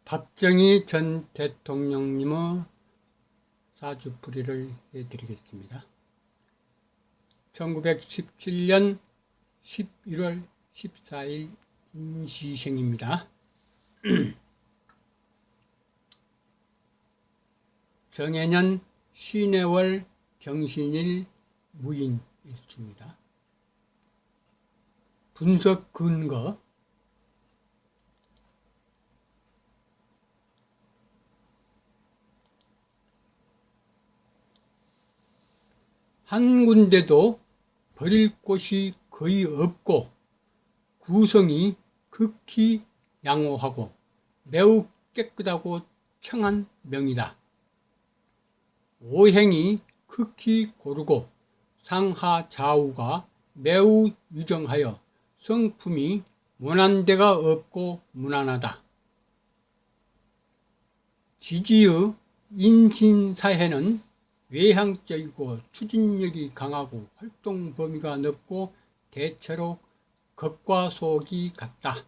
박정희 전 대통령님의 사주풀이를 해드리겠습니다. 1917년 11월 14일 임시생입니다. 정해년 신해월 경신일 무인일주입니다. 분석 근거 한 군데도 버릴 곳이 거의 없고 구성이 극히 양호하고 매우 깨끗하고 청한 명이다. 오행이 극히 고르고 상하 좌우가 매우 유정하여 성품이 모난 데가 없고 무난하다. 지지의 인신사회는 외향적이고 추진력이 강하고 활동 범위가 넓고 대체로 겉과 속이 같다.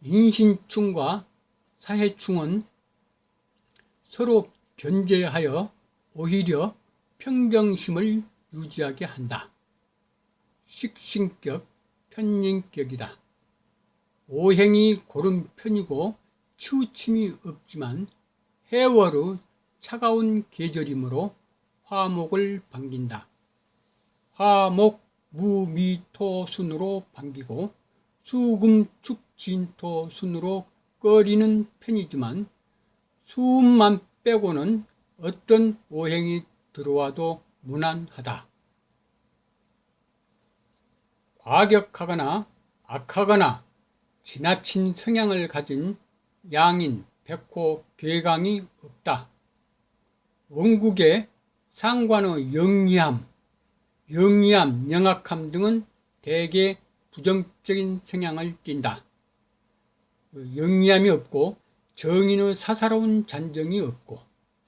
인신충과 사해충은 서로 견제하여 오히려 평정심을 유지하게 한다. 식신격, 편인격이다. 오행이 고른 편이고 치우침이 없지만 해월의 차가운 계절이므로 화목을 반긴다. 화목 무미토 순으로 반기고 수금축진토 순으로 꺼리는 편이지만 수음만 빼고는 어떤 오행이 들어와도 무난하다. 과격하거나 악하거나 지나친 성향을 가진 양인, 백호, 괴강이 없다. 원국의 상관의 영리함, 영악함 등은 대개 부정적인 성향을 띈다. 영리함이 없고 정인의 사사로운 잔정이 없고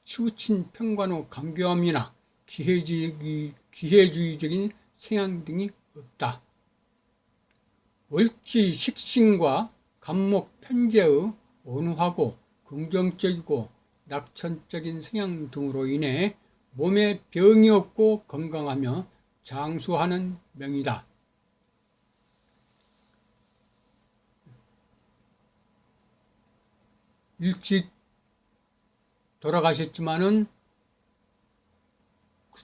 치우친 평관의 감교함이나 기회주의적인 성향 등이 없다. 월지 식신과 간목 편재의 온화하고 긍정적이고 낙천적인 성향 등으로 인해 몸에 병이 없고 건강하며 장수하는 명이다. 일찍 돌아가셨지만은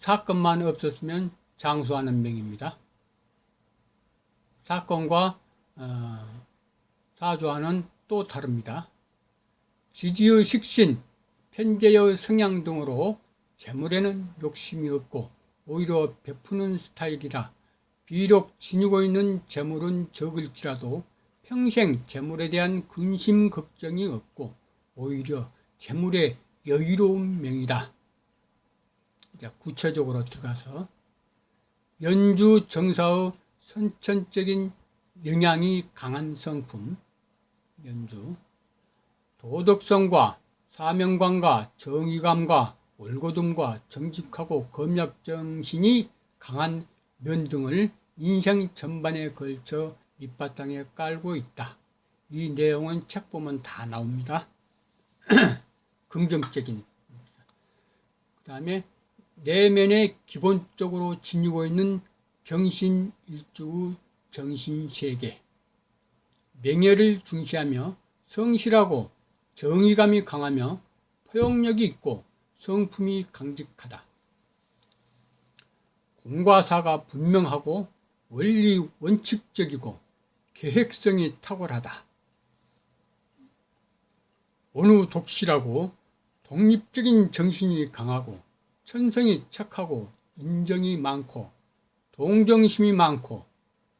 사건만 없었으면 장수하는 명입니다. 사건과 사주와는 또 다릅니다. 지지의 식신, 편재의 성향 등으로 재물에는 욕심이 없고 오히려 베푸는 스타일이라 비록 지니고 있는 재물은 적을지라도 평생 재물에 대한 근심 걱정이 없고 오히려 재물의 여유로운 명이다. 이제 구체적으로 들어가서 연주 정사의 선천적인 영향이 강한 성품, 연주, 도덕성과 사명감과 정의감과 올곧음과 정직하고 검약정신이 강한 면 등을 인생 전반에 걸쳐 밑바탕에 깔고 있다. 이 내용은 책 보면 다 나옵니다. 긍정적인. 그 다음에 내면에 기본적으로 지니고 있는 경신일주의 정신세계, 명예를 중시하며 성실하고 정의감이 강하며 포용력이 있고 성품이 강직하다. 공과 사가 분명하고 원리 원칙적이고 계획성이 탁월하다. 온유독실하고 독립적인 정신이 강하고 천성이 착하고 인정이 많고 동정심이 많고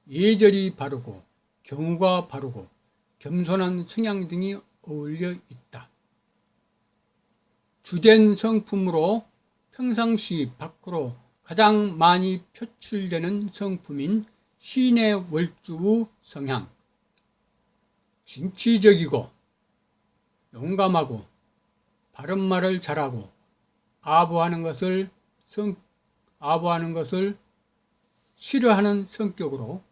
예절이 바르고 경우가 바르고 겸손한 성향 등이 어울려 있다. 주된 성품으로 평상시 밖으로 가장 많이 표출되는 성품인 신의 월주의 성향, 진취적이고 용감하고 바른 말을 잘하고 아부하는 것을 아부하는 것을 싫어하는 성격으로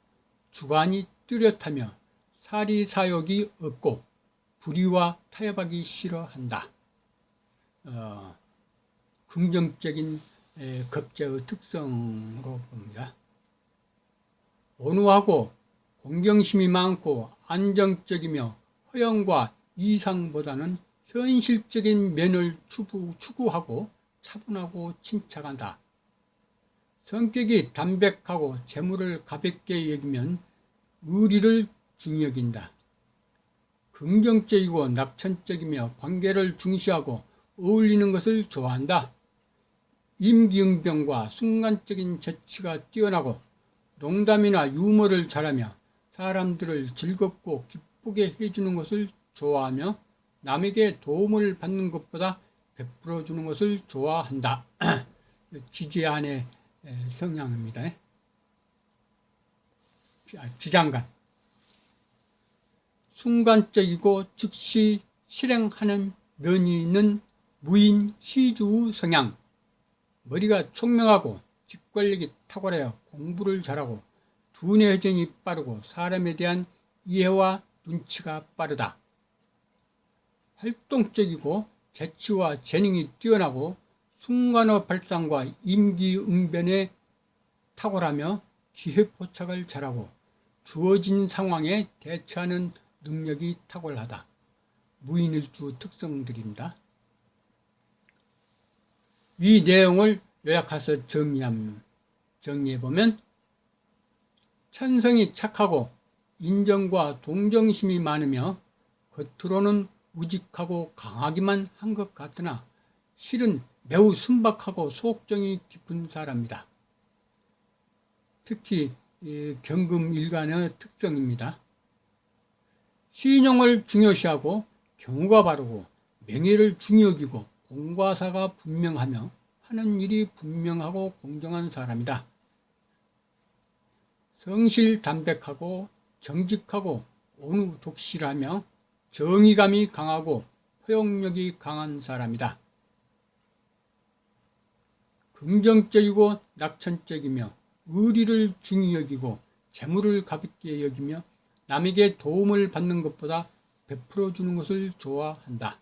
주관이 뚜렷하며 사리사욕이 없고 불의와 타협하기 싫어한다. 긍정적인 겁제의 특성으로 봅니다. 온후하고 공경심이 많고 안정적이며 허영과 이상보다는 현실적인 면을 추구하고 차분하고 침착하다. 성격이 담백하고 재물을 가볍게 여기면 의리를 중히 여긴다. 긍정적이고 낙천적이며 관계를 중시하고 어울리는 것을 좋아한다. 임기응변과 순간적인 재치가 뛰어나고 농담이나 유머를 잘하며 사람들을 즐겁고 기쁘게 해주는 것을 좋아하며 남에게 도움을 받는 것보다 베풀어 주는 것을 좋아한다. 지지안의 성향입니다. 지장간. 순간적이고 즉시 실행하는 면이 있는 무인 시주 성향. 머리가 총명하고 직관력이 탁월하여 공부를 잘하고 두뇌 회전이 빠르고 사람에 대한 이해와 눈치가 빠르다. 활동적이고 재치와 재능이 뛰어나고 순간의 발상과 임기응변에 탁월하며 기회포착을 잘하고 주어진 상황에 대처하는 능력이 탁월하다. 무인일주 특성들입니다. 이 내용을 요약해서 정리해보면 천성이 착하고 인정과 동정심이 많으며 겉으로는 우직하고 강하기만 한 것 같으나 실은 매우 순박하고 소옥정이 깊은 사람이다. 특히 경금일간의 특성입니다. 신용을 중요시하고 경우가 바르고 명예를 중히 여기고 공과사가 분명하며 하는 일이 분명하고 공정한 사람이다. 성실 담백하고 정직하고 온후 독실하며 정의감이 강하고 포용력이 강한 사람이다. 긍정적이고 낙천적이며 의리를 중히 여기고 재물을 가볍게 여기며 남에게 도움을 받는 것보다 베풀어 주는 것을 좋아한다.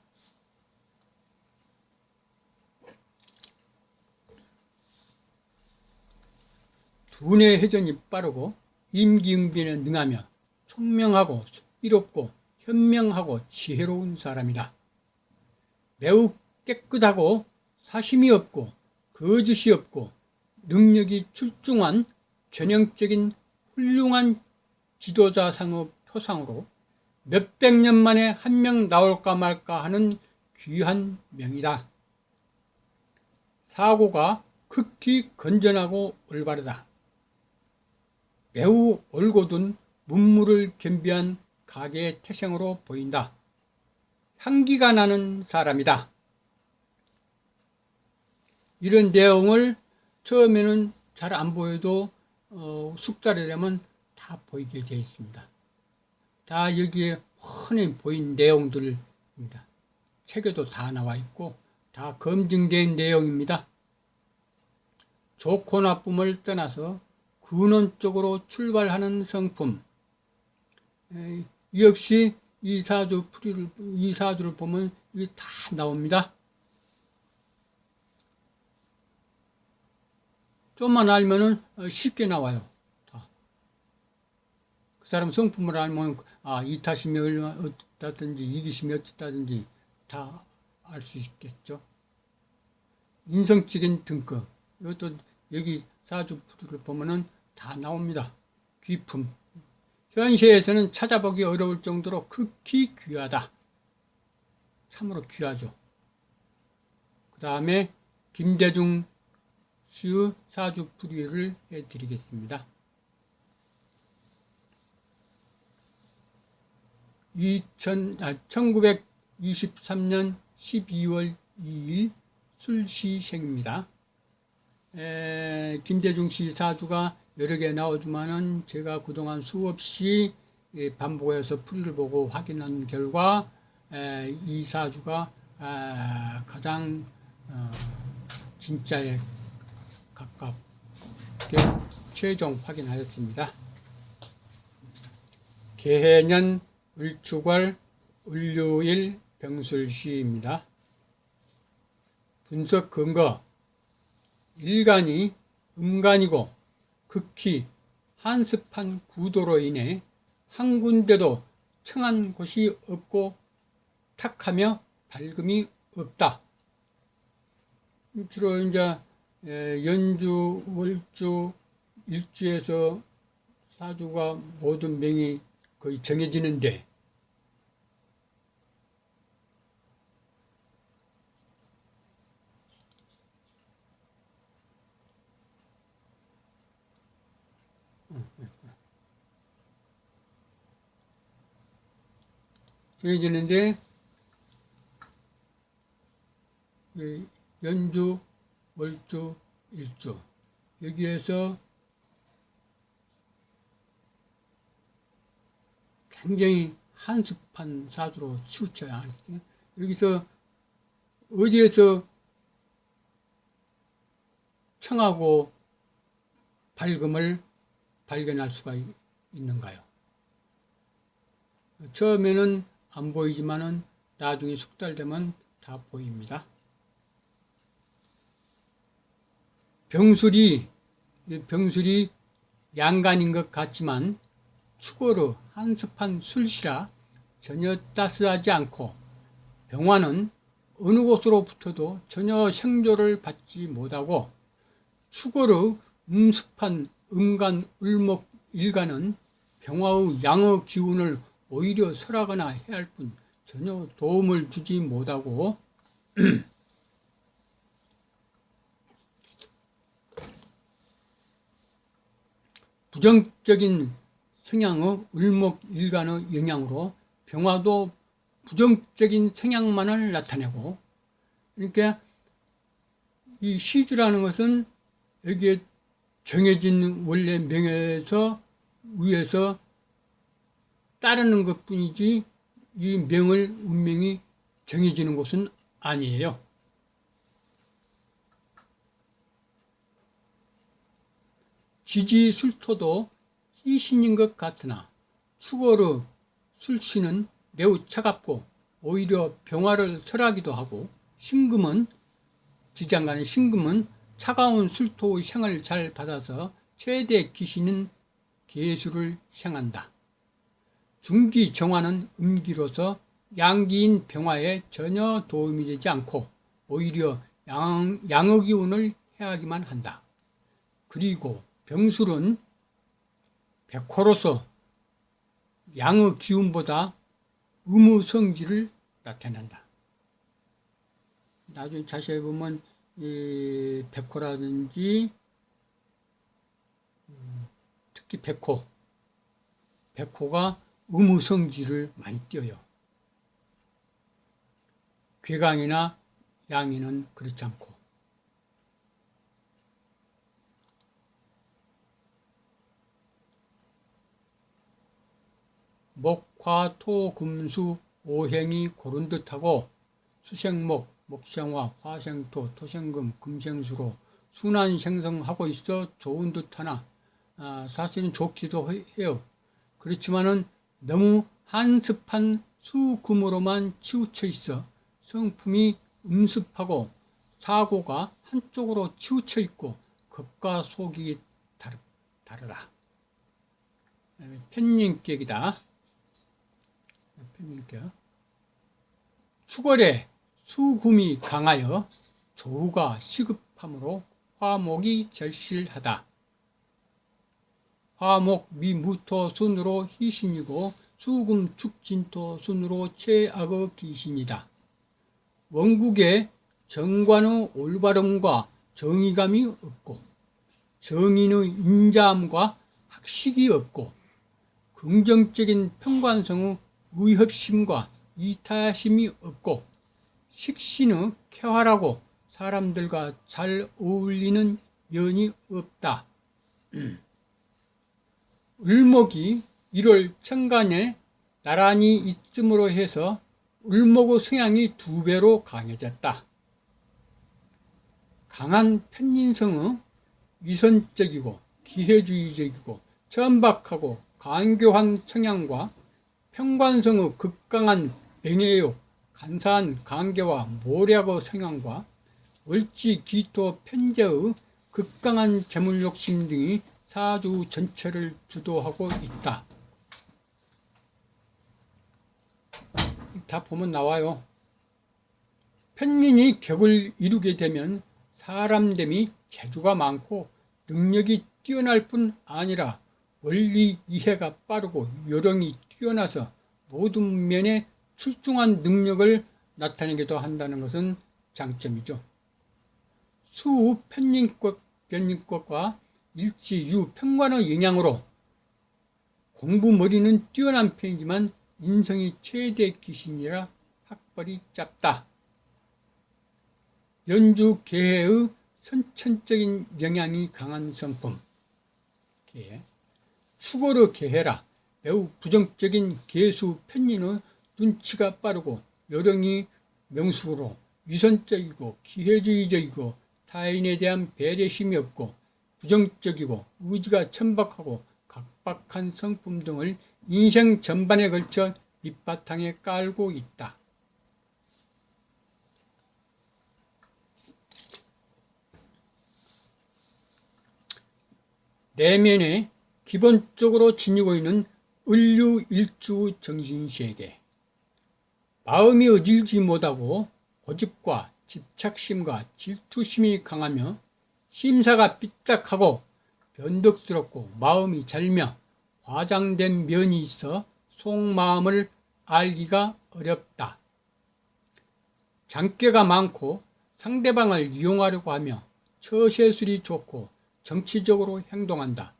두뇌 회전이 빠르고 임기응변에 능하며 총명하고 이롭고 현명하고 지혜로운 사람이다. 매우 깨끗하고 사심이 없고 거짓이 없고 능력이 출중한 전형적인 훌륭한 지도자상의 표상으로 몇백 년 만에 한 명 나올까 말까 하는 귀한 명이다. 사고가 극히 건전하고 올바르다. 매우 올곧은 문물을 겸비한 가계의 태생으로 보인다. 향기가 나는 사람이다. 이런 내용을 처음에는 잘 안 보여도 숙달이 되면 다 보이게 되어 있습니다. 다 여기에 훤히 보인 내용들입니다. 책에도 다 나와 있고 다 검증된 내용입니다. 좋고 나쁨을 떠나서 근원적으로 출발하는 성품. 역시 이 사주를 보면 이게 다 나옵니다. 좀만 알면은 쉽게 나와요. 다. 그 사람 성품을 알면 이타심이 어떻다든지 이기심이 어떻다든지 다 알 수 있겠죠. 인성적인 등급. 이것도 여기 사주풀이를 보면은 다 나옵니다. 귀품. 현세에서는 찾아보기 어려울 정도로 극히 귀하다. 참으로 귀하죠. 그 다음에 김대중 씨의 사주풀이를 해드리겠습니다. 1923년 12월 2일 술시생입니다. 김대중 씨 사주가 여러 개 나오지만은 제가 그동안 수없이 반복해서 풀이를 보고 확인한 결과 이 사주가 가장 진짜에 가깝게 최종 확인하였습니다. 개해년 을축월 을요일 병술시입니다. 분석 근거: 일간이 음간이고 극히 한습한 구도로 인해 한 군데도 청한 곳이 없고 탁하며 밝음이 없다. 주로 이제 연주, 월주, 일주에서 사주가 모든 명이 거의 정해지는데, 연주, 월주, 일주 여기에서 굉장히 한습한 사주로 치우쳐야 하거든요. 여기서 어디에서 청하고 밝음을 발견할 수가 있는가요? 처음에는 안 보이지만은 나중에 숙달되면 다 보입니다. 병술이 양간인 것 같지만 축월의 한습한 술시라 전혀 따스하지 않고 병화는 어느 곳으로부터도 전혀 생조를 받지 못하고 축월의 음습한 음간 을목 일간은 병화의 양의 기운을 오히려 설하거나 해야 할 뿐 전혀 도움을 주지 못하고 부정적인 성향의 을목 일간의 영향으로 병화도 부정적인 성향만을 나타내고, 그러니까 이 시주라는 것은 여기에 정해진 원래 명에서 위에서 따르는 것 뿐이지 이 명을 운명이 정해지는 것은 아니에요. 지지술토도 희신인 것 같으나 축월의 술시는 매우 차갑고 오히려 병화를 설하기도 하고, 신금은 지장간의 신금은 차가운 술토의 생을 잘 받아서 최대 기신은 계수를 생한다. 중기 정화는 음기로서 양기인 병화에 전혀 도움이 되지 않고 오히려 양의 기운을 해하기만 한다. 그리고 병술은 백호로서 양의 기운보다 음의 성질을 나타낸다. 나중에 자세히 보면 이 백호라든지 특히 백호가 음의 성질을 많이 띄어요. 괴강이나 양이는 그렇지 않고. 목, 화, 토, 금수, 오행이 고른 듯하고 수생목, 목생화, 화생토, 토생금, 금생수로 순환생성하고 있어 좋은 듯하나 사실은 좋기도 해요. 그렇지만은 너무 한습한 수금으로만 치우쳐 있어 성품이 음습하고 사고가 한쪽으로 치우쳐 있고 겉과 속이 다르다. 편인격이다. 편인격. 축월에 수금이 강하여 조우가 시급함으로 화목이 절실하다. 화목 미무토 순으로 희신이고 수금 축진토 순으로 최악의 기신이다. 원국에 정관의 올바름과 정의감이 없고 정인의 인자함과 학식이 없고 긍정적인 평관성의 의협심과 이타심이 없고 식신의 쾌활하고 사람들과 잘 어울리는 면이 없다. 을목이 1월 천간에 나란히 있음으로 해서 을목의 성향이 2배로 강해졌다. 강한 편인성의 위선적이고 기회주의적이고 천박하고 간교한 성향과 평관성의 극강한 명예욕, 간사한 관계와 모략의 성향과 월지 기토 편재의 극강한 재물욕심 등이 사주 전체를 주도하고 있다. 다 보면 나와요. 편민이 격을 이루게 되면 사람됨이 재주가 많고 능력이 뛰어날 뿐 아니라 원리 이해가 빠르고 요령이 뛰어나서 모든 면에 출중한 능력을 나타내기도 한다는 것은 장점이죠. 수 편인격과 일지 유 편관의 영향으로 공부머리는 뛰어난 편이지만 인성이 최대 귀신이라 학벌이 짧다. 연주 계해의 선천적인 영향이 강한 성품. 축월의 계해라 매우 부정적인 계수 편인의 눈치가 빠르고 요령이 명숙으로 위선적이고 기회주의적이고 타인에 대한 배려심이 없고 부정적이고 의지가 천박하고 각박한 성품 등을 인생 전반에 걸쳐 밑바탕에 깔고 있다. 내면에 기본적으로 지니고 있는 을류일주 정신세계. 마음이 어질지 못하고 고집과 집착심과 질투심이 강하며 심사가 삐딱하고 변덕스럽고 마음이 잘며 과장된 면이 있어 속마음을 알기가 어렵다. 장깨가 많고 상대방을 이용하려고 하며 처세술이 좋고 정치적으로 행동한다.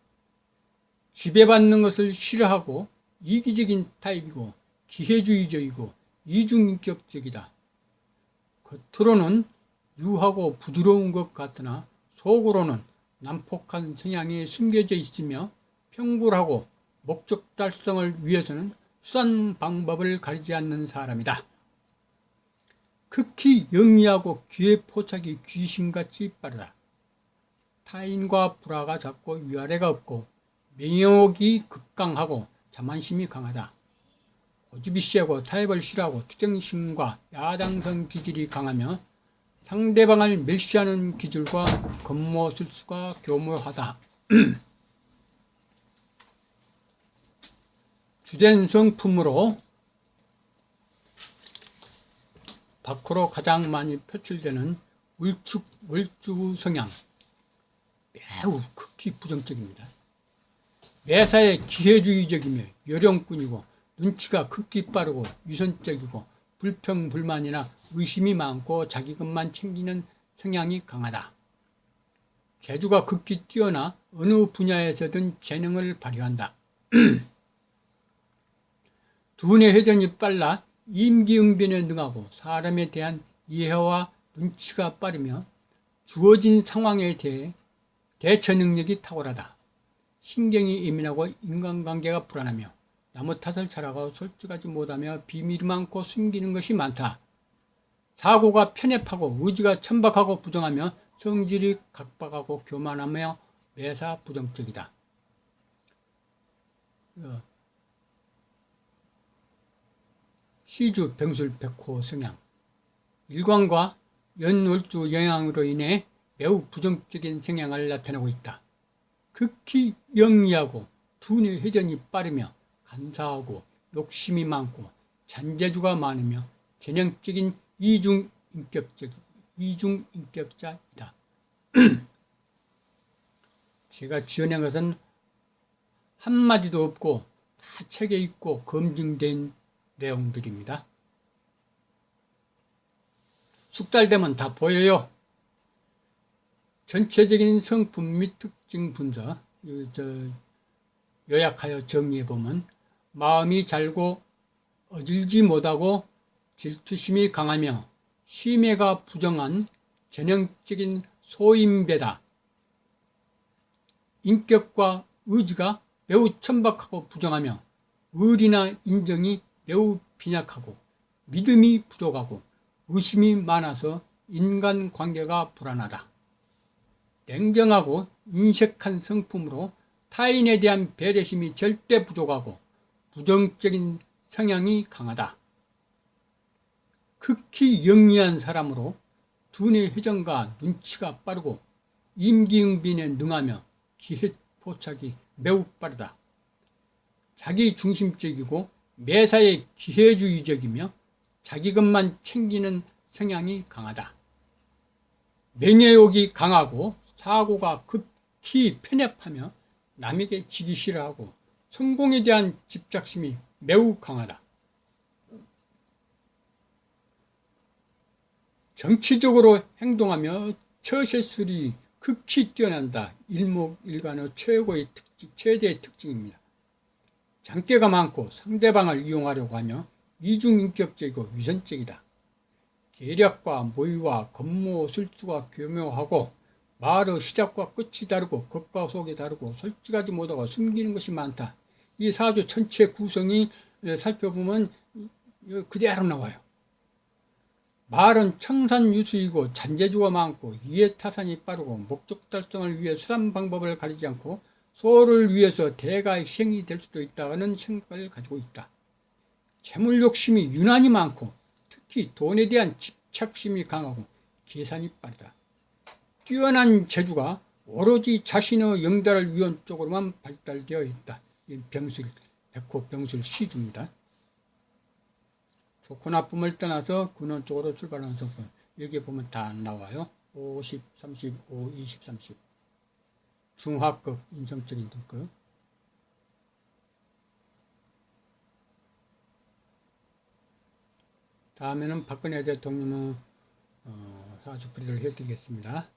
지배받는 것을 싫어하고 이기적인 타입이고 기회주의적이고 이중인격적이다. 겉으로는 유하고 부드러운 것 같으나 속으로는 난폭한 성향이 숨겨져 있으며 평굴하고 목적 달성을 위해서는 수단 방법을 가리지 않는 사람이다. 극히 영리하고 귀의 포착이 귀신같이 빠르다. 타인과 불화가 잦고 위아래가 없고 명욕이 극강하고 자만심이 강하다. 고집이 세고 타협을 싫어하고 투쟁심과 야당성 기질이 강하며 상대방을 멸시하는 기질과 겉모술수가 교묘하다. 주된 성품으로 밖으로 가장 많이 표출되는 월주 성향, 매우 극히 부정적입니다. 매사에 기회주의적이며 요령꾼이고 눈치가 극히 빠르고 위선적이고 불평불만이나 의심이 많고 자기 것만 챙기는 성향이 강하다. 재주가 극히 뛰어나 어느 분야에서든 재능을 발휘한다. 두뇌 회전이 빨라 임기응변에 능하고 사람에 대한 이해와 눈치가 빠르며 주어진 상황에 대해 대처 능력이 탁월하다. 신경이 예민하고 인간관계가 불안하며 남의 탓을 잘하고 솔직하지 못하며 비밀이 많고 숨기는 것이 많다. 사고가 편협하고 의지가 천박하고 부정하며 성질이 각박하고 교만하며 매사 부정적이다. 시주 병술 백호 성향. 일광과 연월주 영향으로 인해 매우 부정적인 성향을 나타내고 있다. 극히 영리하고 두뇌 회전이 빠르며 간사하고 욕심이 많고 잔재주가 많으며 전형적인 이중인격자이다. 제가 지어낸 것은 한마디도 없고 다 책에 있고 검증된 내용들입니다. 숙달되면 다 보여요. 전체적인 성품 및 특징 분석 요약하여 정리해보면 마음이 잘고 어질지 못하고 질투심이 강하며 심해가 부정한 전형적인 소인배다. 인격과 의지가 매우 천박하고 부정하며 의리나 인정이 매우 빈약하고 믿음이 부족하고 의심이 많아서 인간관계가 불안하다. 냉정하고 인색한 성품으로 타인에 대한 배려심이 절대 부족하고 부정적인 성향이 강하다. 극히 영리한 사람으로 두뇌 회전과 눈치가 빠르고 임기응변에 능하며 기회포착이 매우 빠르다. 자기 중심적이고 매사에 기회주의적이며 자기 것만 챙기는 성향이 강하다. 명예욕이 강하고 사고가 극히 편협하며 남에게 지기 싫어하고 성공에 대한 집착심이 매우 강하다. 정치적으로 행동하며 처세술이 극히 뛰어난다. 일목일관의 최대의 특징입니다. 장깨가 많고 상대방을 이용하려고 하며 이중인격적이고 위선적이다. 계략과 모의와 겁모 술수가 교묘하고 말의 시작과 끝이 다르고 겉과 속이 다르고 솔직하지 못하고 숨기는 것이 많다. 이 사주 전체 구성이 살펴보면 그대로 나와요. 말은 청산유수이고 잔재주가 많고 이해타산이 빠르고 목적 달성을 위해 수단 방법을 가리지 않고 소를 위해서 대가희생이 될 수도 있다는 생각을 가지고 있다. 재물 욕심이 유난히 많고 특히 돈에 대한 집착심이 강하고 계산이 빠르다. 뛰어난 재주가 오로지 자신의 영달을 위한 쪽으로만 발달되어 있다. 백호 병술 시주입니다. 좋고 나쁨을 떠나서 근원적으로 출발하는 성품. 여기 보면 다 나와요. 50, 30, 5, 20, 30. 중하급, 인성적인 등급. 다음에는 박근혜 대통령의 사주풀이를 해드리겠습니다.